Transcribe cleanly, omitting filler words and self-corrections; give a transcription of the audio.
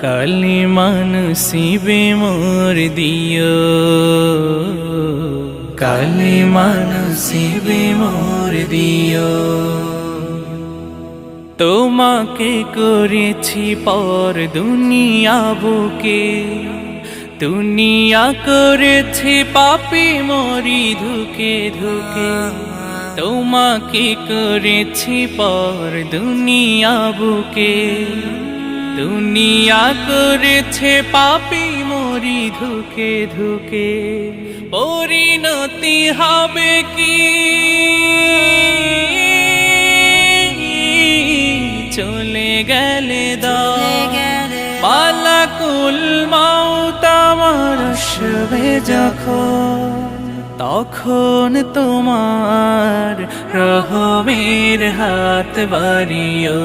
কালিমা নসিবে মোর দিও, কালিমা নসিবে মোর দিও। তোমাকে করেছি পর দুনিয়া বুকে, দুনিয়া করেছি পাপী মরি ধুকে ধুকে। তোমাকে করেছি পর দুনিয়া বুকে, দুনিয়া করেছে পাপী মরি ধুকে ধুকে। পরিণতি হবে কি চলে গেলে দাও, মালাকুল মাউত আমার আসবে যখন, তখন তোমার রহমের হাত বাড়িও।